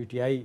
PTI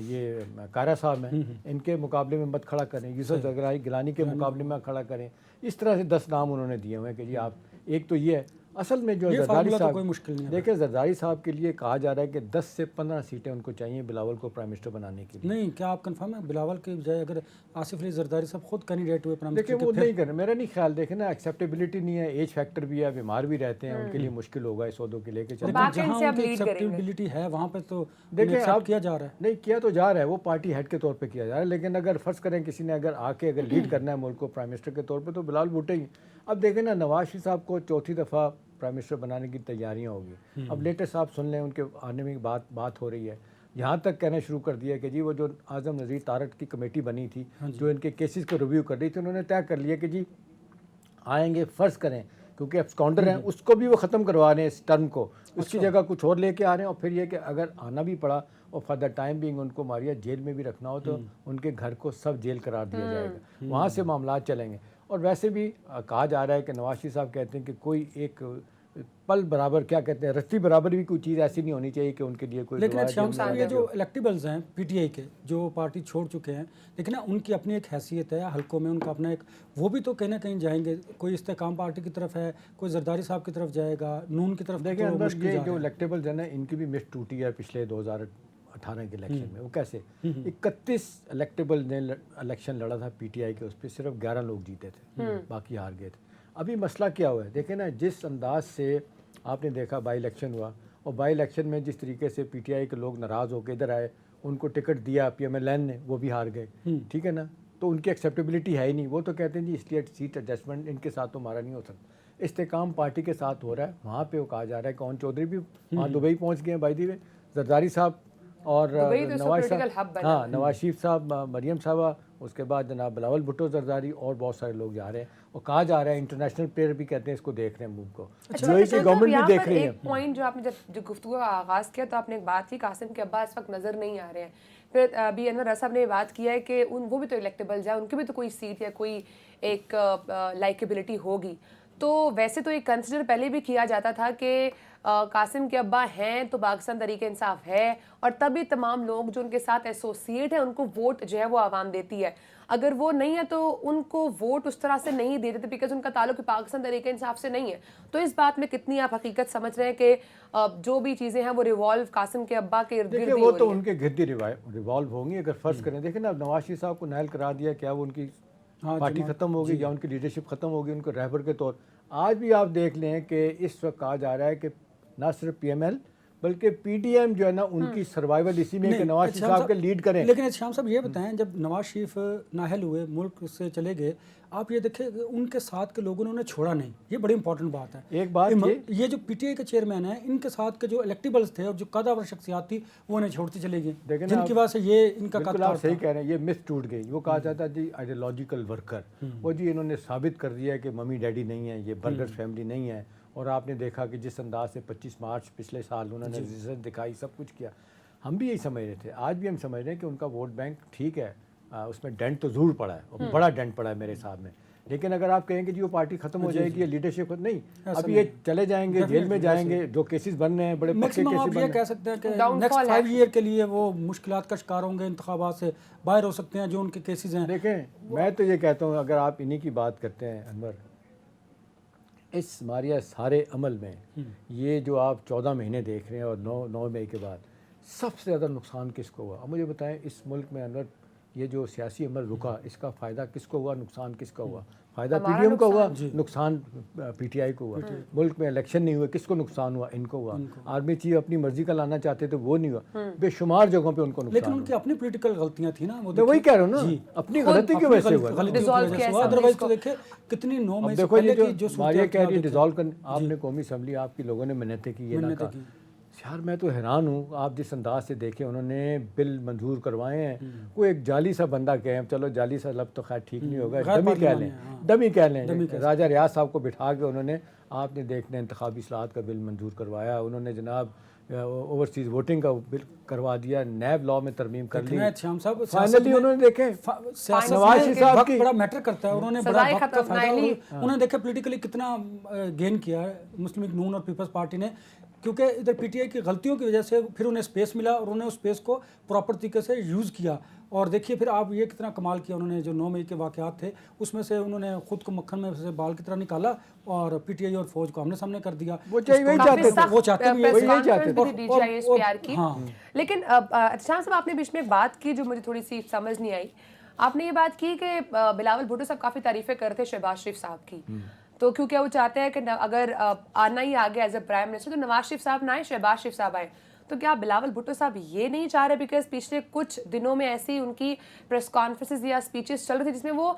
یہ کارا صاحب ہیں ان کے مقابلے میں مت کھڑا کریں، یوسف گیلانی کے مقابلے میں کھڑا کریں. اس طرح سے 10 نام انہوں نے دیے ہوئے ہیں کہ جی آپ ایک تو یہ ہے. اصل میں جو زرداری صاحب دیکھیں زرداری صاحب کے لیے کہا جا رہا ہے کہ 10 سے 15 سیٹیں ان کو چاہیے بلاول کو پرائم منسٹر بنانے کے لیے. نہیں کیا آپ کنفرم ہے بلاول کے بجائے اگر آصف علی زرداری صاحب خود کینڈیڈیٹ ہوئے پرائم منسٹر؟ دیکھیں وہ نہیں کریں، میرا نہیں خیال. دیکھیں نا ایکسیپٹیبلٹی نہیں ہے، ایج فیکٹر بھی ہے، بیمار بھی رہتے ہیں، ان کے لیے مشکل ہوگا اس عہدوں کے لے کے چلنا. جہاں ان کی ایکسیپٹیبلٹی ہے وہاں پہ تو دیکھیں اب کیا جا رہا ہے. نہیں کیا تو جا رہا ہے، وہ پارٹی ہیڈ کے طور پہ کیا جا رہا ہے. لیکن اگر فرض کریں کسی نے اگر آ کے اگر لیڈ کرنا ہے ملک کو پرائم منسٹر کے طور پہ تو بلال بھٹو ہی. اب دیکھیں نا نواز شریف صاحب کو چوتھی دفعہ پرائم منسٹر بنانے کی تیاریاں ہوگی. اب لیٹسٹ آپ سن لیں ان کے آنے میں بات ہو رہی ہے. یہاں تک کہنا شروع کر دیا کہ جی وہ جو اعظم نذیر تارٹ کی کمیٹی بنی تھی جو ان کے کیسز کو ریویو کر رہی تھی، انہوں نے طے کر لیا کہ جی آئیں گے فرض کریں کیونکہ ایبسکانڈر ہیں اس کو بھی وہ ختم کروا رہے ہیں اس ٹرم کو، اس کی جگہ کچھ اور لے کے آ رہے ہیں. اور پھر یہ کہ اگر آنا بھی پڑا اور for the time being in کو ماریا جیل میں بھی رکھنا ہو تو ان کے گھر کو سب جیل قرار دیا جائے گا، وہاں سے معاملات چلیں گے. اور ویسے بھی کہا جا رہا ہے کہ نواز شریف صاحب کہتے ہیں کہ کوئی ایک پل برابر کیا کہتے ہیں رتی برابر بھی کوئی چیز ایسی نہیں ہونی چاہیے کہ ان کے لیے کوئی. لیکن شام صاحب یہ جو الیکٹیبلز ہیں پی ٹی آئی کے جو پارٹی چھوڑ چکے ہیں، لیکن ان کی اپنی ایک حیثیت ہے حلقوں میں، ان کا اپنا ایک وہ بھی تو کہیں نہ کہیں جائیں گے. کوئی استحکام پارٹی کی طرف ہے، کوئی زرداری صاحب کی طرف جائے گا، نون کی طرف. دیکھیں اندر یہ جو الیکٹیبلز ہیں نا ان کی بھی مس ٹوٹی ہے پچھلے 2018 کے الیکشن میں. وہ کیسے 31 الیکٹیبل نے الیکشن لڑا تھا پی ٹی آئی کے، اس پہ صرف 11 لوگ جیتے تھے، باقی ہار گئے تھے. ابھی مسئلہ کیا ہوا ہے دیکھیں نا، جس انداز سے آپ نے دیکھا بائی الیکشن ہوا اور بائی الیکشن میں جس طریقے سے پی ٹی آئی کے لوگ ناراض ہو کے ادھر آئے، ان کو ٹکٹ دیا پی ایم ایل این نے، وہ بھی ہار گئے. ٹھیک ہے نا، تو ان کی ایکسیپٹیبلٹی ہے ہی نہیں. وہ تو کہتے ہیں جی اس لیے سیٹ ایڈجسٹمنٹ ان کے ساتھ تو ہمارا نہیں ہو سکتا. استحکام پارٹی کے ساتھ ہو رہا ہے، وہاں پہ وہ کہا جا رہا ہے کون چودھری بھی وہاں دبئی پہنچ گئے ہیں بائی دی وے، زرداری صاحب اور نواز صاحب، ہاں نواز شریف صاحب، مریم صاحبہ، اس کے بعد جناب بلاول بھٹو زرداری اور بہت سارے لوگ جا رہے ہیں. اور کہا جا رہا ہے انٹرنیشنل پلیئر بھی کہتے ہیں اس کو دیکھ رہے ہیں موو کو، جو کی گورنمنٹ بھی دیکھ رہی ہے. ایک پوائنٹ جو آپ نے جب گفتگو کا آغاز کیا تو آپ نے ایک بات کی قاسم کے ابا اس وقت نظر نہیں آ رہے ہیں. پھر ابھی انور صاحب نے بات کیا ہے کہ وہ بھی تو الیکٹیبلز ہیں، ان کی بھی تو کوئی سیٹ یا کوئی ایک لائکیبلٹی ہوگی. تو ویسے تو ایک کنسیڈر پہلے بھی کیا جاتا تھا کہ قاسم کے ابا ہیں تو پاکستان تحریک انصاف ہے، اور تبھی تمام لوگ جو ان کے ساتھ ایسوسیٹ ہیں ان کو ووٹ جو ہے وہ عوام دیتی ہے. اگر وہ نہیں ہے تو ان کو ووٹ اس طرح سے نہیں دیتے تھے بیکاز ان کا تعلق پاکستان تحریک انصاف سے نہیں ہے. تو اس بات میں کتنی آپ حقیقت سمجھ رہے ہیں کہ جو بھی چیزیں ہیں وہ ریوالو قاسم کے ابا کے ارد گرد ہی ہو رہی ہیں؟ وہ تو ان کے گرد ہی ریوالو ہوں گی. اگر فرض کریں دیکھیں نا، اب نواز شریف صاحب کو نائل کرا دیا، کیا وہ ان کی پارٹی ختم ہوگی یا ان کی لیڈرشپ ختم ہوگی ان کو رہبر کے طور. آج بھی آپ دیکھ لیں کہ اس وقت کہا جا رہا ہے کہ نہ صرف پی ایم ایل بلکہ پی ڈی ایم جو ہے نا ان کی سروائیول اسی میں کہ نواز شریف صاحب کے لیڈ کریں. لیکن شام صاحب یہ بتائیں، جب نواز شریف نااہل ہوئے ملک سے چلے گئے، آپ یہ دیکھیں کہ ان کے ساتھ کے لوگوں نے انہیں چھوڑا نہیں. یہ بڑی امپورٹنٹ بات ہے. ایک بات یہ جو پی ٹی آئی کے چیئرمین ہیں، ان کے ساتھ کے جو الیکٹیبلز تھے اور جو قداور شخصیات تھی وہ انہیں چھوڑتی چلے گئی، جن کی وجہ سے یہ ان کا بالکل آپ صحیح کہہ رہے ہیں، یہ مس ٹوٹ گئی. وہ کہا جاتا جی آئیڈیالوجیکل ورکر، وہ جی انہوں نے ثابت کر دیا کہ ممی ڈیڈی نہیں ہے، یہ برگر فیملی نہیں ہے. اور آپ نے دیکھا کہ جس انداز سے 25 مارچ پچھلے سال انہوں نے ریزلٹ دکھائی، سب کچھ کیا. ہم بھی یہی سمجھ رہے تھے، آج بھی ہم سمجھ رہے ہیں کہ ان کا ووٹ بینک ٹھیک ہے، اس میں ڈینٹ تو ضرور پڑا ہے اور بڑا ڈینٹ پڑا ہے میرے حساب میں. لیکن اگر آپ کہیں کہ جی وہ پارٹی ختم ہو جائے گی یا لیڈرشپ نہیں، اب یہ چلے جائیں گے، جیل میں جائیں گے، جو کیسز بن رہے ہیں بڑے پکے کیسز بن رہے ہیں. یہ کہہ سکتے ہیں کہ نیکسٹ 5 ایئر کے لیے وہ مشکلات کا شکار ہوں گے، انتخابات سے باہر ہو سکتے ہیں جو ان کے کیسز ہیں. دیکھیں میں تو یہ کہتا ہوں، اگر آپ انہی کی بات کرتے ہیں انور، اس ماریا سارے عمل میں یہ جو آپ 14 مہینے دیکھ رہے ہیں اور 9 مئی کے بعد سب سے زیادہ نقصان کس کو ہوا؟ اب مجھے بتائیں اس ملک میں انور یہ جو سیاسی عمل رکا، اس کا فائدہ کس کو ہوا، نقصان کس کا ہوا؟ فائدہ پی ڈی ایم کا ہوا، نقصان پی ٹی آئی کو ہوا. ملک میں الیکشن نہیں ہوئے، کس کو نقصان ہوا؟ ان کو ہوا. آرمی چیف اپنی مرضی کا لانا چاہتے تھے، وہ نہیں ہوا. بے شمار جگہوں پہ ان کو نقصان. لیکن ان کی اپنی پولیٹیکل غلطیاں تھیں نا، میں وہی کہہ رہا ہوں نا، اپنی غلطی کی وجہ سے ہوا. ادروائز تو دیکھیں کتنی 9 مئی سے دیکھو پہلے یہ کی جو ماریا کہہ رہی ہے ڈیزالو کرنے، آپ نے قومی اسمبلی آپ کی لوگوں نے منتیں کی، یہ نہ کہا. یار میں تو حیران ہوں، آپ جس انداز سے دیکھیں انہوں نے بل منظور کروائے ہیں. کوئی ایک جعلی سا بندہ کہیں، چلو جعلی سا لفظ تو خیر ٹھیک نہیں ہوگا، ڈمی کہہ لیں. راجہ ریاض صاحب کو بٹھا کے انہوں نے، آپ نے دیکھنا انتخابی اصلاحات کا بل منظور کروایا. انہوں نے جناب اوورسیز ووٹنگ کا بل کروا دیا، نیب لا میں ترمیم کر لی. فائنلی انہوں نے دیکھیں نواز شریف صاحب کی بڑا میٹر کرتا ہے، انہوں نے بڑا وقت کا فائدہ، انہوں نے دیکھا پولیٹیکلی کتنا گین کیا ہے مسلم لیگ نون اور پیپلز پارٹی نے. کیونکہ ادھر پی ٹی آئی کی غلطیوں کی وجہ سے پھر انہیں اسپیس ملا اور انہوں نے اس اسپیس کو پراپر طریقے سے یوز کیا. اور دیکھیے پھر آپ یہ کتنا کمال کیا انہوں نے, جو 9 مئی کے واقعات تھے اس میں سے انہوں نے خود کو مکھن میں سے بال کی طرح نکالا اور پی ٹی آئی اور فوج کو آمنے سامنے کر دیا. وہ چاہتے بھی D G I S P R کی. لیکن شاہ صاحب آپ نے بیچ میں ایک بات کی جو مجھے تھوڑی سی سمجھ نہیں آئی. آپ نے یہ بات کی کہ بلاول بھٹو صاحب کافی تعریفیں کرتے شہباز شریف صاحب کی, تو کیونکہ وہ چاہتے ہیں کہ اگر آنا ہی آگے ایز اے پرائم منسٹر تو نواز شریف صاحب نہ آئے, شہباز شریف صاحب آئے. تو کیا بلاول بھٹو صاحب یہ نہیں چاہ رہے, بیکاز پچھلے کچھ دنوں میں ایسی ان کی پریس کانفرنسز یا اسپیچز چل رہی تھی جس میں وہ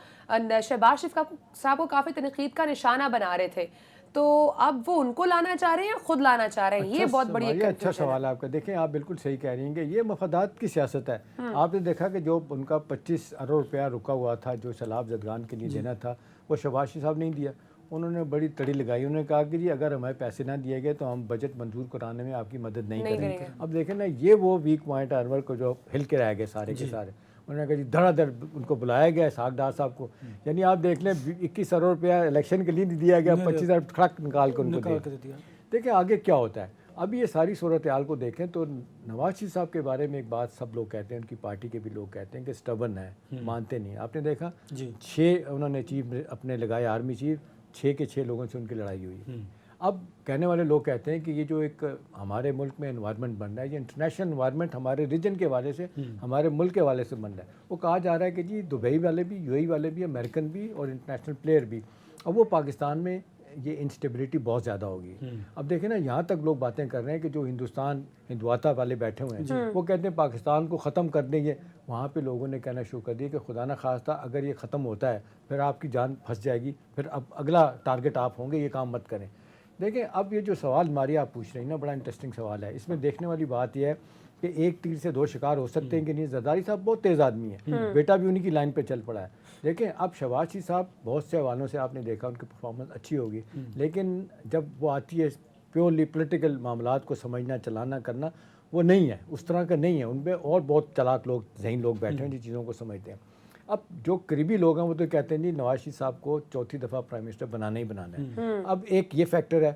شہباز شریف صاحب کو کافی تنقید کا نشانہ بنا رہے تھے, تو اب وہ ان کو لانا چاہ رہے ہیں یا خود لانا چاہ رہے ہیں؟ یہ بہت بڑی ایک اچھا سوال ہے آپ کا. دیکھیں آپ بالکل صحیح کہہ رہی ہیں کہ یہ مفادات کی سیاست ہے. آپ نے دیکھا کہ جو ان کا 25 ارب روپیہ رکا ہوا تھا جو سیلاب زدگان کے لیے دینا تھا, وہ شہباز شریف صاحب نہیں دیا. انہوں نے بڑی تڑی لگائی, انہوں نے کہا کہ جی اگر ہمیں پیسے نہ دیے گئے تو ہم بجٹ منظور کرانے میں آپ کی مدد نہیں کریں گے. اب دیکھیں نا, یہ وہ ویک پوائنٹ ہے انور کو جو ہل کے رہ گئے سارے کے سارے. انہوں نے کہا جی دھڑا دھڑ ان کو بلایا گیا اسحاق ڈار صاحب کو, یعنی آپ دیکھ لیں 21 ارب روپیہ الیکشن کے لیے نہیں دیا گیا, 25 ارب کھڑک نکال کے ان کو دیا. دیکھیں آگے کیا ہوتا ہے. اب یہ ساری صورتحال کو دیکھیں تو نواز شریف صاحب کے بارے میں ایک بات سب لوگ کہتے ہیں, ان کی پارٹی کے بھی لوگ کہتے ہیں کہ سٹبن ہے, مانتے نہیں. آپ نے دیکھا 6 انہوں نے چیف اپنے لگائے آرمی چیف, 6 کے 6 لوگوں سے ان کی لڑائی ہوئی. اب کہنے والے لوگ کہتے ہیں کہ یہ جو ایک ہمارے ملک میں انوائرمنٹ بن رہا ہے, یہ انٹرنیشنل انوائرمنٹ ہمارے ریجن کے حوالے سے, ہمارے ملک کے حوالے سے بن رہا ہے. وہ کہا جا رہا ہے کہ جی دبئی والے بھی, یو اے والے بھی, امریکن بھی اور انٹرنیشنل پلیئر بھی. اب وہ پاکستان میں یہ انسٹیبلٹی بہت زیادہ ہوگی. اب دیکھیں نا, یہاں تک لوگ باتیں کر رہے ہیں کہ جو ہندوستان ہندواتا والے بیٹھے ہوئے ہیں وہ کہتے ہیں پاکستان کو ختم کر دیں گے. وہاں پہ لوگوں نے کہنا شروع کر دیا کہ خدا نہ خواستہ اگر یہ ختم ہوتا ہے پھر آپ کی جان پھنس جائے گی, پھر اب اگلا ٹارگٹ آپ ہوں گے, یہ کام مت کریں. دیکھیں اب یہ جو سوال ماری آپ پوچھ رہی ہیں نا, بڑا انٹرسٹنگ سوال ہے. اس میں دیکھنے والی بات یہ ہے کہ ایک تیر سے 2 شکار ہو سکتے ہیں کہ نہیں. زرداری صاحب بہت تیز آدمی ہیں, بیٹا بھی انہی کی لائن پہ چل پڑا ہے. دیکھیں اب شہباز شریف صاحب بہت سے حوالوں سے آپ نے دیکھا ان کی پرفارمنس اچھی ہوگی, لیکن جب وہ آتی ہے پیورلی پولیٹیکل معاملات کو سمجھنا, چلانا, کرنا, وہ نہیں ہے, اس طرح کا نہیں ہے. ان پہ اور بہت چلاک لوگ, ذہین لوگ بیٹھے ہیں جو چیزوں کو سمجھتے ہیں. اب جو قریبی لوگ ہیں وہ تو کہتے ہیں جی نواز شریف صاحب کو 4تھی دفعہ پرائم منسٹر بنانا ہی بنانا ہے. اب ایک یہ فیکٹر ہے.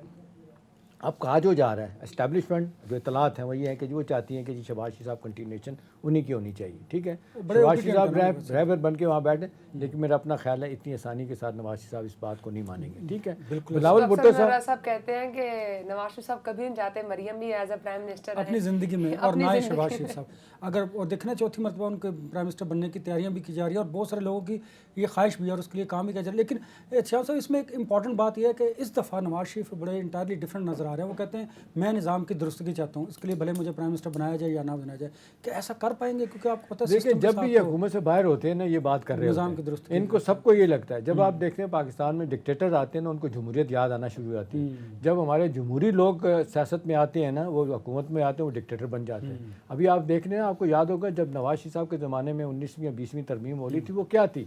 اب کہا جو جا رہا ہے اسٹیبلشمنٹ جو اطلاعات ہیں وہ یہ ہیں کہ وہ چاہتی ہیں کہ جی شہباز شریف صاحب کنٹینیوشن انہی کی ہونی چاہیے. ٹھیک ہے, شہباز شریف صاحب ڈرائیور بن کے وہاں بیٹھے, لیکن میرا اپنا خیال ہے اتنی آسانی کے ساتھ نواز شریف صاحب اس بات کو نہیں مانیں گے. ٹھیک ہے, بلاول بھٹو صاحب کہتے ہیں کہ نواز شریف صاحب کبھی نہیں چاہتے مریم بھی ایز اے پرائم منسٹر اپنی زندگی میں, اور نہ ہی شہباز شریف صاحب. اگر اور دیکھنا 4تھی مرتبہ ان کے پرائم منسٹر بننے کی تیاریاں بھی کی جا رہی ہیں اور بہت سارے لوگوں کی یہ خواہش بھی ہے اور اس کے لیے کام بھی کیا جا رہا ہے. لیکن شاہ صاحب اس میں ایک امپورٹنٹ بات یہ ہے کہ اس دفعہ نواز شریف بڑے انٹائرلی ڈفرینٹ نظر آ رہے ہیں. وہ کہتے ہیں میں نظام کی درستگی چاہتا ہوں, اس کے لیے بھلے مجھے پرائم منسٹر بنایا جائے یا نہ بنایا جائے. کہ ایسا کر پائیں گے؟ کیونکہ آپ کو پتہ ہے دیکھیں جب بھی یہ حکومت سے باہر ہوتے ہیں نا یہ بات کر رہے ہیں نظام کی درستگی, ان کو سب کو یہ لگتا ہے. جب آپ دیکھتے ہیں پاکستان میں ڈکٹیٹر آتے ہیں نا ان کو جمہوریت یاد آنا شروع ہو جاتی ہے. جب ہمارے جمہوری لوگ سیاست میں آتے ہیں نا, وہ حکومت میں آتے ہیں, وہ ڈکٹیٹر بن جاتے ہیں. ابھی آپ دیکھ رہے ہیں, آپ کو یاد ہوگا جب نواز شریف صاحب کے زمانے میں 19ویں یا 20ویں ترمیم ہو رہی تھی, وہ کیا تھی؟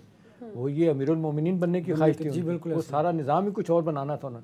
وہ یہ امیر المومنین بننے کی خواہش تھی. وہ سارا نظام ہی کچھ اور بنانا تھا نا.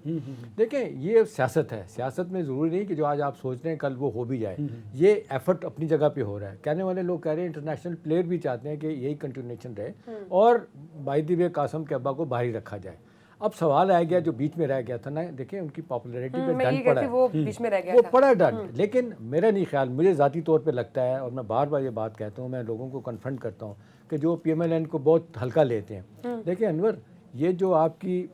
دیکھیں یہ سیاست ہے, سیاست میں ضروری نہیں کہ جو آج آپ سوچ رہے ہیں کل وہ ہو بھی جائے. یہ ایفرٹ اپنی جگہ پہ ہو رہا ہے. کہنے والے لوگ کہہ رہے ہیں انٹرنیشنل پلیئر بھی چاہتے ہیں کہ یہی کنٹینیوشن رہے اور بائی دی وے قاسم کے ابا کو باہر ہی رکھا جائے. اب سوال آیا گیا جو بیچ میں رہ گیا تھا نا, دیکھیں ان کی پاپولیرٹی پہ ڈنٹ پڑا ہے, وہ بیچ میں رہ گیا, وہ پڑا ڈنٹ. لیکن میرا نہیں خیال, مجھے ذاتی طور پہ لگتا ہے اور میں بار بار یہ بات کہتا ہوں, میں لوگوں کو کنفرنٹ کرتا ہوں کہ جو پی ایم ایل این کو بہت ہلکا لیتے ہیں. دیکھیں انور, یہ جو آپ کی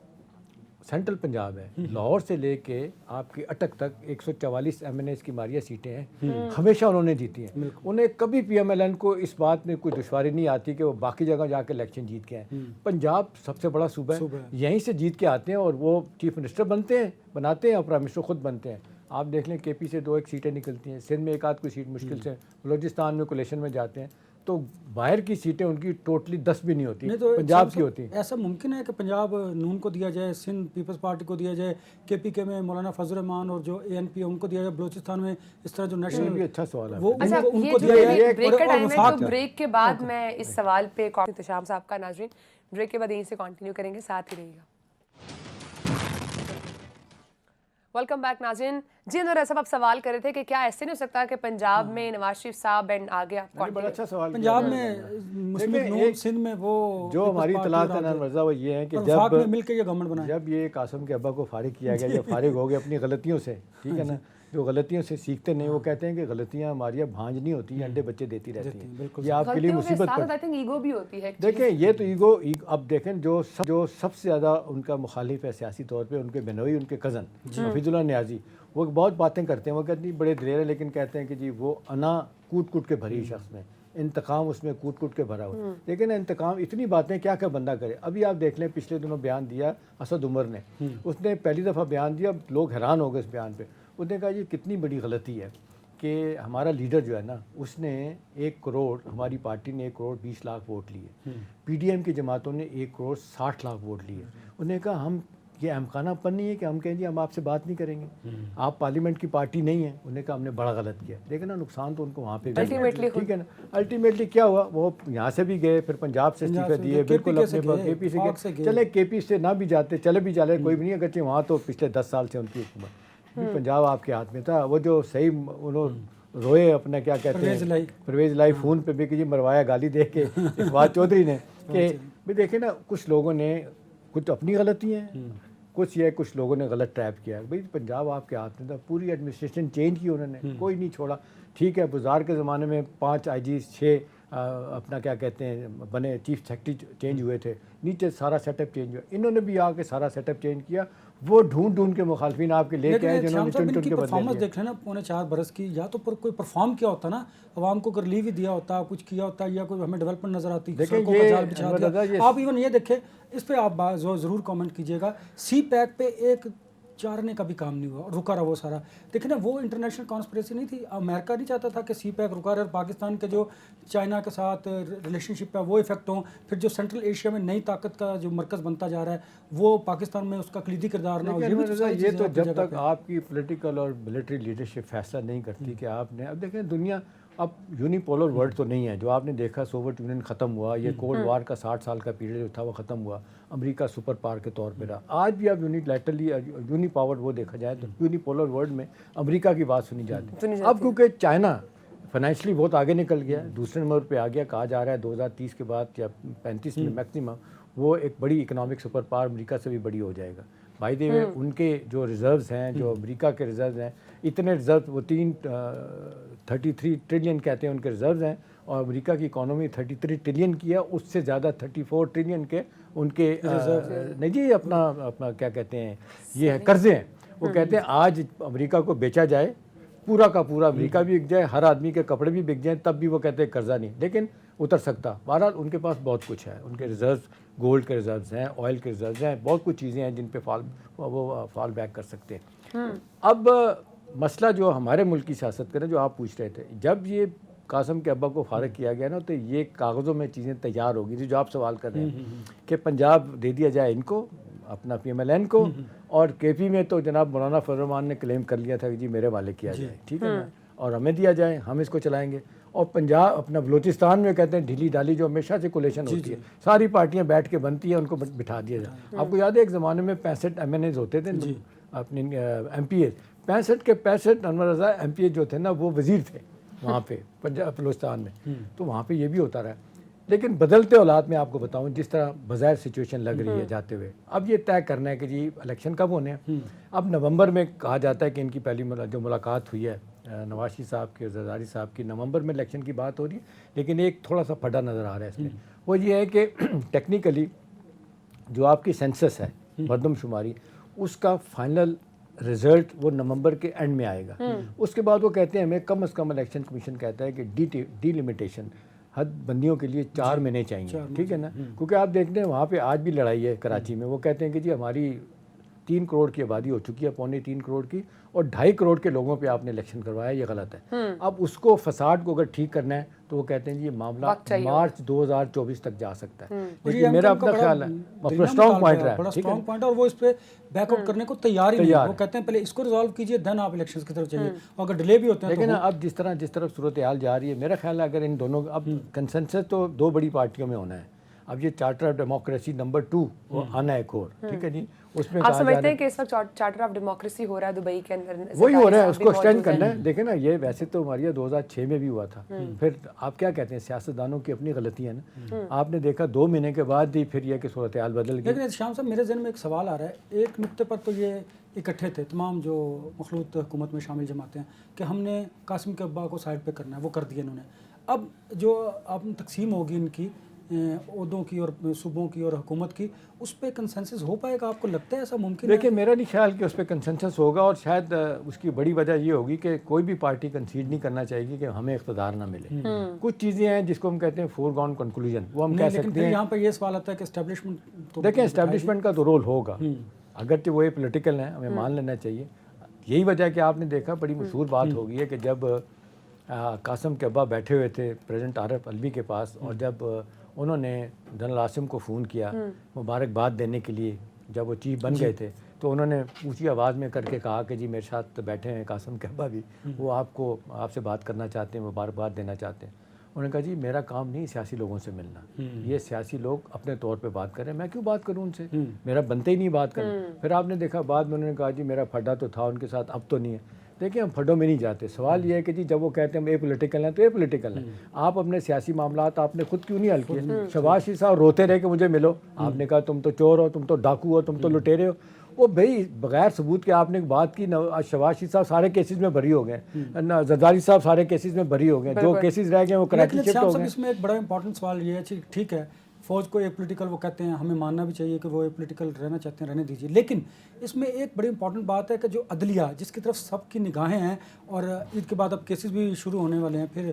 سینٹرل پنجاب ہے, لاہور سے لے کے آپ کی اٹک تک 144 ایم این ایز کی ماریہ سیٹیں ہیں, ہمیشہ انہوں نے جیتی ہیں. انہیں کبھی پی ایم ایل این کو اس بات میں کوئی دشواری نہیں آتی کہ وہ باقی جگہ جا کے الیکشن جیت کے آئیں. پنجاب سب سے بڑا صوبہ ہے, یہیں سے جیت کے آتے ہیں اور وہ چیف منسٹر بناتے ہیں اور پرائم منسٹر خود بنتے ہیں. آپ دیکھ لیں کے پی سے 2 سیٹیں نکلتی ہیں, سندھ میں ایک آدھ کوئی سیٹ مشکل سے, بلوچستان میں کولیشن میں جاتے ہیں, تو باہر کی سیٹیں ان کی ٹوٹلی 10 بھی نہیں ہوتی, پنجاب کی ہوتی. ایسا ممکن ہے کہ پنجاب نون کو دیا جائے, سندھ پیپلز پارٹی کو دیا جائے, کے پی کے میں مولانا فضل الرحمان اور جو اے این پی ان کو دیا جائے, بلوچستان میں اس طرح جو نیشنل, بھی اچھا سوال ہے وہ ان کو دیا جائے. بریک کے بعد میں اس سوال پہ احتشام صاحب کا, ناظرین بریک کے بعد یہیں سے کنٹینیو کریں گے, ساتھ ہی رہیے گا. ویلکم بیک ناظرین. جی انور صاحب آپ سوال کر رہے تھے کہ کیا ایسے نہیں ہو سکتا کہ پنجاب میں نواز شریف صاحب اینڈ آگے آپ بڑا اچھا سوال. پنجاب میں مسلم نون, سندھ میں وہ جو ہماری اطلاعات ہیں مرزا وہ یہ ہیں کہ جب مل کے یہ گورنمنٹ بنایا, جب یہ قاسم کے ابا کو فارغ کیا گیا یا فارغ ہو گئے اپنی غلطیوں سے, ٹھیک ہے نا, جو غلطیوں سے سیکھتے نہیں وہ کہتے ہیں کہ غلطیاں ہماری اب بھانج نہیں ہوتی، انڈے بچے دیتی رہتی ہیں، یہ آپ کے لیے مصیبت ساتھ آئی تھنک ایگو بھی ہوتی ہے. دیکھیں یہ تو ایگو اب دیکھیں جو سب سے زیادہ ان کا مخالف ہے سیاسی طور پہ، ان کے بنوئی، ان کے کزن حفیظ اللہ نیازی، وہ بہت باتیں کرتے ہیں، وہ کہتے ہیں بڑے دلیر ہیں، لیکن کہتے ہیں کہ جی وہ انا کوٹ کے بھری شخص میں، انتقام اس میں کوٹ کے بھرا ہوا. لیکن انتقام اتنی باتیں کیا بندہ کرے. ابھی آپ دیکھ لیں پچھلے دنوں بیان دیا اسد عمر نے، اس نے پہلی دفعہ بیان دیا، لوگ حیران ہو گئے اس بیان پہ. اس نے کہا یہ کتنی بڑی غلطی ہے کہ ہمارا لیڈر جو ہے نا اس نے 1 کروڑ، ہماری پارٹی نے 1 کروڑ 20 لاکھ ووٹ لیے، پی ڈی ایم کی جماعتوں نے 1 کروڑ 60 لاکھ ووٹ لیے. انہوں نے کہا ہم یہ احمقانہ پن نہیں ہے کہ ہم کہیں جی ہم آپ سے بات نہیں کریں گے، آپ پارلیمنٹ کی پارٹی نہیں ہیں. انہوں نے کہا ہم نے بڑا غلط کیا. لیکن نا نقصان تو ان کو وہاں پہ بھی ہے، ٹھیک ہے نا. الٹیمیٹلی کیا ہوا، وہ یہاں سے بھی گئے، پھر پنجاب سے استعفے دیے، بالکل اپنے کے پی سے گئے. چلے کے پی سے نہ بھی جاتے، چلے بھی جالے کوئی بھی نہیں، اگرچہ وہاں تو پچھلے 10 سال سے ان کی حکومت، پنجاب آپ کے ہاتھ میں تھا. وہ جو صحیح انہوں روئے اپنا کیا کہتے ہیں پرویز لائی فون پہ بھی کہ جی مروایا گالی دے کے اقبال چودھری نے، کہ بھی دیکھیں نا کچھ لوگوں نے کچھ اپنی غلطی ہیں، کچھ یہ کچھ لوگوں نے غلط ٹیپ کیا. بھائی پنجاب آپ کے ہاتھ میں تھا، پوری ایڈمنسٹریشن چینج کی انہوں نے، کوئی نہیں چھوڑا. ٹھیک ہے بزار کے زمانے میں 5 آئی جی 6 اپنا کیا کہتے ہیں بنے، چیف سیکرٹری چینج ہوئے تھے، نیچے سارا سیٹ اپ چینج ہوا. انہوں نے بھی آ کے سارا سیٹ اپ چینج کیا. وہ ڈھونڈ کے مخالفین آپ کے لے کے آئے جنہوں نے چن کے پرفارمنس دیکھ رہے ہیں نا پونے 4 برس کی، یا تو کوئی پرفارم کیا ہوتا نا، عوام کو ریلیف ہی دیا ہوتا، کچھ کیا ہوتا، یا کوئی ہمیں ڈیولپمنٹ نظر آتی. آپ ایون یہ دیکھیں، اس پہ آپ ضرور کامنٹ کیجیے گا، سی پیک پہ ایک چارنے کا بھی کام نہیں ہوا، رکا رہا وہ سارا. دیکھیں نا وہ انٹرنیشنل کانسپریسی نہیں تھی، امریکہ نہیں چاہتا تھا کہ سی پیک رکا رہے، اور پاکستان کے جو چائنا کے ساتھ ریلیشن شپ ہے وہ افیکٹ ہوں. پھر جو سینٹرل ایشیا میں نئی طاقت کا جو مرکز بنتا جا رہا ہے وہ پاکستان میں اس کا کلیدی کردار نہ ہو. یہ تو جب تک آپ کی پولیٹیکل اور ملٹری لیڈرشپ فیصلہ نہیں کرتی کہ آپ نے، اب دیکھیں دنیا اب یونیپولر ورلڈ تو نہیں ہے. جو آپ نے دیکھا سوویت یونین ختم ہوا، یہ کولڈ وار کا 60 سال کا پیریڈ جو تھا وہ ختم ہوا، امریکہ سپر پاور کے طور پہ رہا. آج بھی اب یونیلیٹرلی یونی پاور وہ دیکھا جائے تو یونیپولر ورلڈ میں امریکہ کی بات سنی جاتی ہے. اب کیونکہ چائنا فائنینشلی بہت آگے نکل گیا، دوسرے نمبر پہ آ گیا، کہا جا رہا ہے 2030 کے بعد یا 35 میں میکسیمم وہ ایک بڑی اکنامک سپر پاور امریکہ سے بھی بڑی ہو جائے گا. بھائی دے ان کے جو ریزروز ہیں، جو امریکہ کے ریزروز ہیں، اتنے ریزرو وہ 33 ٹریلین کہتے ہیں ان کے ریزروز ہیں، اور امریکہ کی اکانومی 33 ٹریلین کی ہے، اس سے زیادہ 34 ٹریلین کے ان کے نہیں جی اپنا کیا کہتے ہیں یہ ہے قرضے ہیں. وہ کہتے ہیں آج امریکہ کو بیچا جائے پورا کا پورا، امریکہ بھی بک جائے، ہر آدمی کے کپڑے بھی بک جائیں، تب بھی وہ کہتے ہیں قرضہ نہیں لیکن اتر سکتا. بہرحال ان کے پاس بہت کچھ ہے، ان کے ریزروز گولڈ کے ریزروز ہیں، آئل کے ریزروز ہیں، بہت کچھ چیزیں ہیں جن پہ وہ فال بیک کر سکتے ہیں. اب مسئلہ جو ہمارے ملک کی سیاست کریں جو آپ پوچھ رہے تھے، جب یہ قاسم کے ابا کو فارغ کیا گیا نا تو یہ کاغذوں میں چیزیں تیار ہو گئی تھی جو آپ سوال کر رہے ہیں کہ پنجاب دے دیا جائے ان کو، اپنا پی ایم ایل این کو، اور کے پی میں تو جناب مولانا فضل الرحمان نے کلیم کر لیا تھا کہ جی میرے والے کیا جائے، ٹھیک ہے نا، اور ہمیں دیا جائے، ہم اس کو چلائیں گے. اور پنجاب اپنا بلوچستان میں کہتے ہیں ڈھیلی ڈالی جو ہمیشہ سے کولیشن ہوتی ہے، ساری پارٹیاں بیٹھ کے بنتی ہیں، ان کو بٹھا دیا جائے. آپ کو یاد ہے ایک زمانے میں 65 ایم این ایز ہوتے تھے اپنے ایم پی ایز، 65 کے 65 انور رضا ایم پی ایز جو تھے نا وہ وزیر تھے وہاں پہ پنجاب بلوچستان میں. تو وہاں پہ یہ بھی ہوتا رہا. لیکن بدلتے حالات میں آپ کو بتاؤں جس طرح بظاہر سچویشن لگ رہی ہے جاتے ہوئے، اب یہ طے کرنا ہے کہ جی الیکشن کب ہونے ہیں. اب نومبر میں کہا جاتا ہے کہ ان کی پہلی جو ملاقات ہوئی ہے نواز شریف صاحب کی اور زرداری صاحب کی، نومبر میں الیکشن کی بات ہو رہی ہے. لیکن ایک تھوڑا سا پھڈا نظر آ رہا ہے اس میں، وہ یہ ہے کہ ٹیکنیکلی جو آپ کی سینسس ہے مردم شماری، اس کا فائنل رزلٹ وہ نومبر کے اینڈ میں آئے گا. اس کے بعد وہ کہتے ہیں ہمیں کم از کم الیکشن کمیشن کہتا ہے کہ ڈی لمیٹیشن حد بندیوں کے لیے 4 مہینے چاہیے، ٹھیک ہے نا. کیونکہ آپ دیکھتے ہیں وہاں پہ آج بھی لڑائی ہے کراچی میں. وہ کہتے ہیں کہ جی ہماری 3 کروڑ کی آبادی ہو چکی ہے، 2.25 کروڑ کی، اور 2.5 کروڑ کے لوگوں پہ آپ نے الیکشن کروایا، یہ غلط ہے. اب اس کو فساد کو اگر ٹھیک کرنا ہے تو وہ کہتے ہیں جی یہ معاملہ مارچ 2024 تک جا سکتا ہے. لیکن میرا اپنا خیال ہے اپنا اسٹرانگ پوائنٹ رہا ہے، ٹھیک ہے، اور وہ اس پہ بیک آؤٹ کرنے کو تیار ہی نہیں. وہ کہتے ہیں پہلے اس کو ریزالو کیجئے دین آپ الیکشنز کی طرف چلیے، اور اگر ڈیلے بھی ہوتے ہیں. لیکن اب جس طرح صورتحال جا رہی ہے، میرا خیال ہے اگر ان دونوں اب کنسنسس تو 2 بڑی پارٹیوں میں ہونا ہے. اب یہ چارٹر آف ڈیموکریسی نمبر 2 وہ آنا ہے ایک اور, ٹھیک ہے جی, اس میں آپ کہا جا سمجھتے رہا ہیں ہے کہ اس وقت چارٹر آف ڈیموکریسی ہو رہا ہے دبئی کے اندر, وہی ہو رہا ہے, زرداری اس صاحب کو بھی ایکسٹینڈ موجود ہیں. کرنا ہے. دیکھیں نا یہ ویسے تو ہمارے 2006 میں بھی ہوا تھا, پھر آپ کیا کہتے ہیں سیاستدانوں کی اپنی غلطیاں نا, آپ نے دیکھا 2 مہینے کے بعد ہی پھر یہ کہ صورتحال بدل گئی. لیکن شام صاحب میرے ذہن میں ایک سوال آ رہا ہے, ایک نقطے پر تو یہ اکٹھے تھے تمام جو مخلوط حکومت میں شامل جماعتیں ہیں کہ ہم نے قاسم کے ابا کو سائڈ پہ کرنا ہے, وہ کر دیا انہوں نے. اب جو اب تقسیم ہوگی ان کی عہدوں کی اور صوبوں کی اور حکومت کی, اس پہ کنسنسس ہو پائے گا؟ آپ کو لگتا ہے ایسا ممکن ہے؟ لیکن میرا نہیں خیال کہ اس پہ کنسنسس ہوگا, اور شاید اس کی بڑی وجہ یہ ہوگی کہ کوئی بھی پارٹی کنسیڈ نہیں کرنا چاہے گی کہ ہمیں اقتدار نہ ملے. کچھ چیزیں ہیں جس کو ہم کہتے ہیں فور گراؤنڈ کنکلوژن, وہ ہم کہہ سکتے ہیں. یہاں پہ یہ سوال آتا ہے کہ اسٹیبلشمنٹ, دیکھیں اسٹیبلشمنٹ کا تو رول ہوگا, اگرچہ وہ پولیٹیکل ہیں, ہمیں مان لینا چاہیے. یہی وجہ کہ آپ نے دیکھا بڑی مشہور بات ہو گئی ہے کہ جب قاسم کے ابا بیٹھے ہوئے تھے پریزیڈنٹ عارف الوی کے پاس, اور جب انہوں نے جنرل عاصم کو فون کیا مبارکباد دینے کے لیے, جب وہ چیف بن گئے تھے, تو انہوں نے اونچی آواز میں کر کے کہا کہ جی میرے ساتھ بیٹھے ہیں قاسم کے ابا بھی, وہ آپ سے بات کرنا چاہتے ہیں, مبارکباد دینا چاہتے ہیں. انہوں نے کہا جی میرا کام نہیں سیاسی لوگوں سے ملنا, یہ سیاسی لوگ اپنے طور پہ بات کریں, میں کیوں بات کروں ان سے, میرا بنتے ہی نہیں بات کرنا. پھر آپ نے دیکھا بعد میں انہوں نے کہا جی میرا پھڈا تو تھا ان کے ساتھ, اب تو نہیں ہے. دیکھیں ہم پھڈوں میں نہیں جاتے, سوال یہ ہے کہ جی جب وہ کہتے ہیں ہم اے پولیٹیکل ہیں تو اے پولیٹیکل ہیں. آپ اپنے سیاسی معاملات آپ نے خود کیوں نہیں حل کیے؟ شہباز شریف صاحب روتے رہے کہ مجھے ملو, آپ نے کہا تم تو چور ہو, تم تو ڈاکو ہو, تم تو لٹیرے ہو. وہ بھائی بغیر ثبوت کے آپ نے بات کی. شہباز شریف صاحب سارے کیسز میں بری ہو گئے, زرداری صاحب سارے کیسز میں بری ہو گئے, جو کیسز رہ گئے وہ کراچی شفٹ ہو گئے. اس میں ایک بڑا امپورٹنٹ سوال یہ ہے, ٹھیک ہے فوج کو ایک پولیٹیکل وہ کہتے ہیں, ہمیں ماننا بھی چاہیے کہ وہ ایک پولیٹیکل رہنا چاہتے ہیں, رہنے دیجیے. لیکن اس میں ایک بڑی امپورٹنٹ بات ہے کہ جو عدلیہ جس کی طرف سب کی نگاہیں ہیں, اور عید کے بعد اب کیسز بھی شروع ہونے والے ہیں, پھر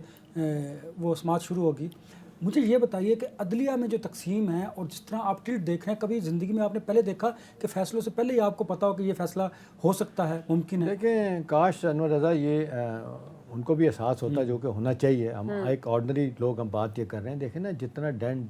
وہ سماعت شروع ہوگی. مجھے یہ بتائیے کہ عدلیہ میں جو تقسیم ہے اور جس طرح آپ ٹریٹ دیکھ رہے ہیں, کبھی زندگی میں آپ نے پہلے دیکھا کہ فیصلوں سے پہلے ہی آپ کو پتا ہو کہ یہ فیصلہ ہو سکتا ہے, ممکن ہے؟ دیکھیں کاش انور رضا یہ ان کو بھی احساس ہوتا جو کہ ہونا چاہیے. ہم ایک آرڈنری لوگ ہم بات یہ کر رہے ہیں. دیکھیں نا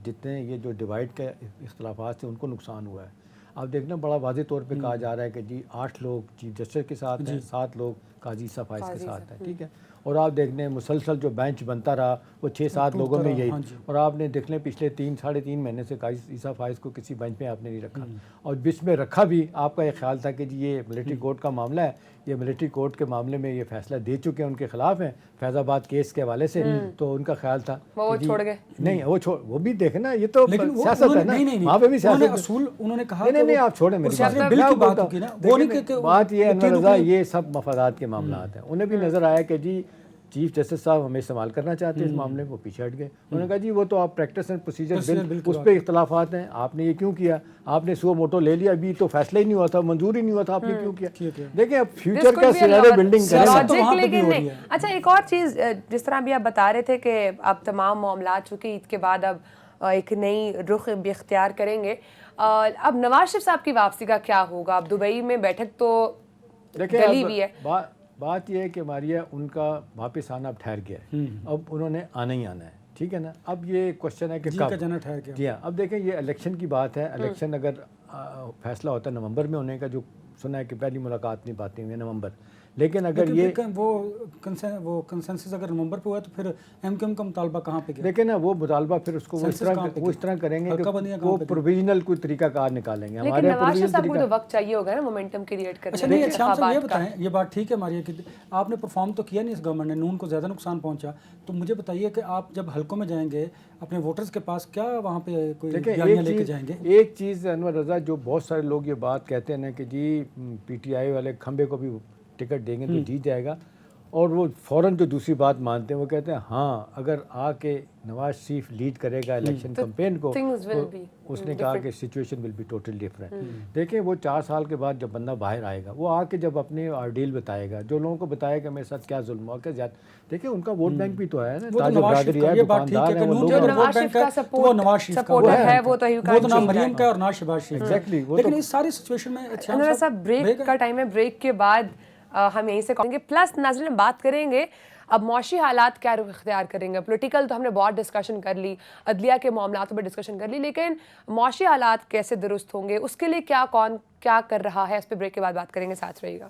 جتنے یہ جو ڈیوائڈ کے اختلافات سے ان کو نقصان ہوا ہے. آپ دیکھنا بڑا واضح طور پہ کہا جا رہا ہے کہ جی 8 لوگ چیف جسٹس کے ساتھ ہیں, 7 لوگ قاضی عیسیٰ فائز کے ساتھ ہیں, ٹھیک ہے. اور آپ دیکھ لیں مسلسل جو بینچ بنتا رہا وہ 6-7 لوگوں میں یہی. اور آپ نے دیکھ لیں پچھلے 3-3.5 مہینے سے قاضی عیسیٰ فائز کو کسی بینچ میں آپ نے نہیں رکھا, اور جس میں رکھا بھی آپ کا یہ خیال تھا کہ جی یہ ملٹری کورٹ کا معاملہ ہے, یہ ملٹری کورٹ کے معاملے میں یہ فیصلہ دے چکے ہیں ان کے خلاف ہیں فیض آباد کیس کے حوالے سے, تو ان کا خیال تھا وہ چھوڑ گئے. نہیں وہ بھی دیکھیں نا, یہ تو سیاست ہے نا, وہاں پہ بھی سیاست اصول انہوں نے کہا نہیں آپ چھوڑیں میری بات. یہ انور رضا یہ سب مفادات کے معاملات ہیں. انہیں بھی نظر آیا کہ جی چیف جسٹس صاحب ہمیں استعمال کرنا چاہتے ہیں اس معاملے میں, وہ پیچھے ہٹ گئے. انہوں نے کہا جی وہ تو آپ پریکٹس اینڈ پروسیجر بل اس پہ اختلافات ہیں, آپ نے یہ کیوں کیا, آپ نے سو موٹو لے لیا, ابھی تو فیصلہ ہی نہیں ہوا تھا, منظور ہی نہیں ہوا تھا, آپ نے کیوں کیا؟ دیکھیں اب فیوچر کا سینیریو بلڈنگ کریں. اچھا ایک اور چیز جس طرح ابھی آپ بتا رہے تھے کہ اب تمام معاملات چونکہ عید کے بعد اب ایک نئی رخ بھی اختیار کریں گے, اب نواز شریف صاحب کی واپسی کا کیا ہوگا؟ اب دبئی میں بیٹھک تو ڈلی بھی ہے. بات یہ ہے کہ ماریہ ان کا واپس آنا اب ٹھہر گیا ہے, اب انہوں نے آنا ہی آنا ہے, ٹھیک ہے نا. اب یہ کوشچن ہے کہ کب جانا ٹھہر گیا. جی ہاں, اب دیکھیں یہ الیکشن کی بات ہے. الیکشن اگر فیصلہ ہوتا ہے نومبر میں ہونے کا, جو سنا ہے کہ پہلی ملاقات نہیں باتیں ہوئی نومبر, لیکن اگر یہ وہ کنسنسس اگر نومبر پہ ہوا تو پھر ایم کیو ایم کا مطالبہ کہاں پہ گیا؟ دیکھیں نا وہ مطالبہ پھر اس کو وہ اس طرح کریں گے کہ وہ پروویژنل کوئی طریقہ کار نکالیں گے. لیکن نواز شریف صاحب کو تو وقت چاہیے ہوگا نا مومنٹم کریٹ کرنے. اچھا نہیں شام صاحب یہ بتائیں, یہ بات ٹھیک ہے ہماری کہ آپ نے پرفارم تو کیا نہیں اس گورنمنٹ نے, نون کو زیادہ نقصان پہنچا, تو مجھے بتائیے کہ آپ جب حلقوں میں جائیں گے اپنے ووٹرز کے پاس, کیا وہاں پہ کوئی بیانیہ لے کے جائیں گے؟ ایک چیز انور رضا جو بہت سارے لوگ یہ بات کہتے ہیں نا کہ جی پی ٹی آئی والے کھمبے کو بھی ٹکٹ دیں گے تو جیت جائے گا, اور وہ فوراً جو دوسری بات مانتے ہیں وہ کہتے ہیں ہاں اگر آ کے نواز شریف لیڈ کرے گا الیکشن کمپین کو, اس نے کہا کہ situation will be total different. دیکھیں وہ 4 سال کے بعد جب بندہ باہر آئے گا, وہ آ کے جب اپنے آرڈیل بتائے گا, جو لوگوں کو بتائے گا میرے ساتھ کیا ظلم ہوا, کیا زیادہ, دیکھیں ان کا ووٹ بینک بھی تو ہے نا, تاج برادری ہے, دکاندار ہیں, وہ نواز شریف کا سپورٹر ہے, وہ تو نہ مریم کا اور نہ شہباز شریف. ایگزیکٹلی. لیکن اس ساری سچویشن میں انور صاحب بریک کا ٹائم ہے, بریک کے بعد ہم یہیں سے کہیں گے, پلس ناظرین بات کریں گے اب معاشی حالات کیا رخ اختیار کریں گے. پولیٹیکل تو ہم نے بہت ڈسکشن کر لی, عدلیہ کے معاملات پہ ڈسکشن کر لی, لیکن معاشی حالات کیسے درست ہوں گے, اس کے لیے کون کیا کر رہا ہے, اس پہ بریک کے بعد بات کریں گے. ساتھ رہیے گا.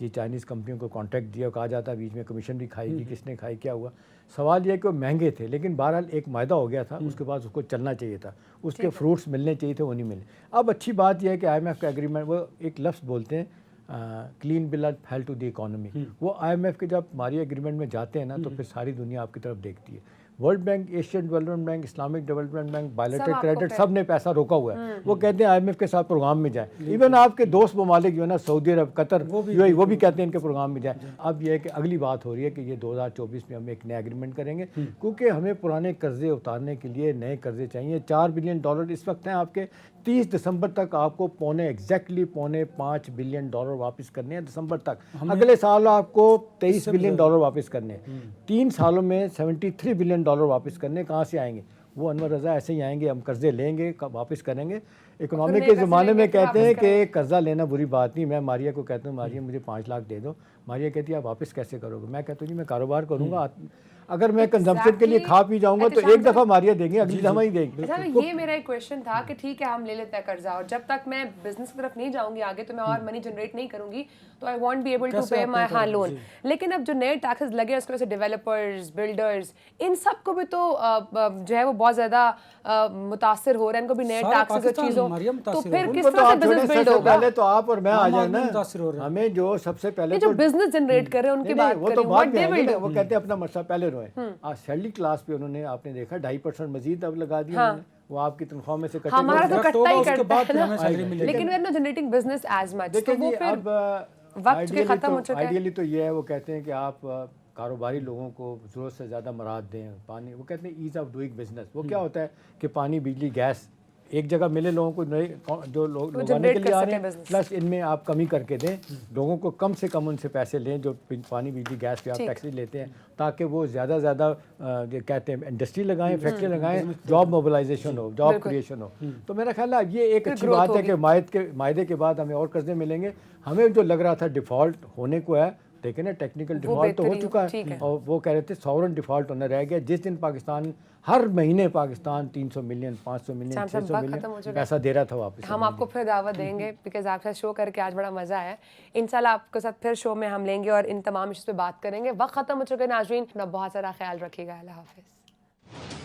یہ چائنیز کمپنیوں کو کانٹریکٹ دیا، کہا جاتا ہے بیچ میں کمیشن بھی کھائی گی، کس نے کھائی، کیا ہوا. سوال یہ ہے کہ وہ مہنگے تھے، لیکن بہرحال ایک معاہدہ ہو گیا تھا، اس کے بعد اس کو چلنا چاہیے تھا، اس کے فروٹس ملنے چاہیے تھے، وہ نہیں ملے. اب اچھی بات یہ ہے کہ آئی ایم ایف کا ایگریمنٹ، وہ ایک لفظ بولتے ہیں clean bill of health to the economy. وہ آئی ایم ایف کے جب ماری ایگریمنٹ میں جاتے ہیں نا تو پھر ساری دنیا آپ کی طرف دیکھتی ہے. World bank, Asian development bank, Islamic development bank, bilateral credit, سب نے پیسہ روکا ہوا ہے. وہ کہتے ہیں آئی ایم ایف کے ساتھ پروگرام میں جائیں. ایون آپ کے دوست ممالک جو ہے نا، سعودی عرب، قطر، وہ بھی کہتے ہیں ان کے پروگرام میں جائیں. اب یہ ہے کہ اگلی بات ہو رہی ہے کہ یہ 2024 میں ہم ایک نیا ایگریمنٹ کریں گے، کیونکہ ہمیں پرانے قرضے اتارنے کے لیے نئے قرضے چاہیے. $4 بلین اس وقت ہیں آپ کے. 30 دسمبر تک آپ کو $5 بلین واپس کرنے ہیں دسمبر تک. اگلے سال آپ کو $23 بلین واپس کرنے ہیں. 3 سالوں میں $73 بلین واپس کرنے. کہاں سے آئیں گے؟ وہ انور رضا ایسے ہی آئیں گے، ہم قرضے لیں گے، واپس کریں گے. اکنامک کے زمانے میں کہتے ہیں کہ قرضہ لینا بری بات نہیں. میں ماریہ کو کہتا ہوں ماریہ مجھے 5 لاکھ دے دو. ماریہ کہتی ہے آپ واپس کیسے کرو گے؟ میں کہتا ہوں جی میں کاروبار کروں گا، اگر میں کنزمپشن کے لیے کھا پی جاؤں گا تو ایک دفعہ ماریہ دیں گے، اگلی دفعہ ہی دیں گے. یہ میرا ایک کویشچن تھا کہ ٹھیک ہے ہم لے لیتے ہیں قرضہ، اور جب تک میں بزنس کی طرف نہیں جاؤں گی آگے تو میں اور منی جنریٹ نہیں کروں گی، تو I want be able to pay my loan. لیکن اب جو نئے ٹیکسز لگے اس کی وجہ سے ڈیولپرز، بلڈرز، ان سب کو بھی تو جو ہے وہ بہت زیادہ متاثر ہو رہے ہیں، ان کو بھی نئے ٹیکسز اور چیزوں، تو پھر کس طرح سے بزنس بلڈ ہوگا؟ پہلے تو آپ اور میں آ جائیں نا، ہمیں جو سب سے پہلے جو بزنس جنریٹ کر رہے ہیں ان کی بات وہ تو کریں، بعد what میں they آئیں will گے. do. وہ کہتے ہیں اپنا مسئلہ پہلے روئیں. سیلری کلاس پہ انہوں نے، آپ نے دیکھا 2.5% مزید اب لگا دیا انہوں نے. وہ آپ کی تنخواہ میں سے کٹے. ہمارا تو کٹتا ہی کرتا ہے نا، لیکن لیکن we are not generating business as much. تو وہ پھر اب وقت کے ختم ہو چکا ہے. آئیڈیلی تو یہ ہے، وہ کہتے ہیں کہ آپ کاروباری لوگوں کو ضرورت سے زیادہ مراد دیں. پانی، وہ کہتے ہیں ایز آف ڈوئنگ بزنس. وہ کیا ہوتا ہے کہ پانی، بجلی، گیس ایک جگہ ملے لوگوں کو، نئے جو لوگ لگانے کے لیے آ رہے ہیں، پلس ان میں آپ کمی کر کے دیں. لوگوں کو کم سے کم ان سے پیسے لیں جو پانی، بجلی، گیس پہ آپ ٹیکس لیتے ہیں، تاکہ وہ زیادہ زیادہ کہتے ہیں انڈسٹری لگائیں، فیکٹری لگائیں، جاب موبلائزیشن ہو، جاب کریشن ہو. تو میرا خیال ہے یہ ایک اچھی بات ہے کہ معاہدے کے بعد ہمیں اور قرضے ملیں گے. ہمیں جو لگ رہا تھا ڈیفالٹ ہونے کو ہے، دیکھیں نا ٹیکنیکل ڈیفالٹ تو ہو چکا ہے، اور وہ کہہ رہے تھے ساورن ڈیفالٹ ہونا رہ گیا. جس دن پاکستان ہر مہینے پاکستان 300 ملین، 500 ملین، 600 ملین پیسہ دے رہا تھا واپس. ہم آپ کو پھر دعوت دیں گے، بیکاز آپ کے ساتھ شو کر کے آج بڑا مزہ آیا. انشاءاللہ آپ کے ساتھ پھر شو میں ہم لیں گے اور ان تمام ایشوز پہ بات کریں گے. وقت ختم ہو چکے ناظرین، اپنا بہت سارا خیال رکھیے گا. اللہ حافظ.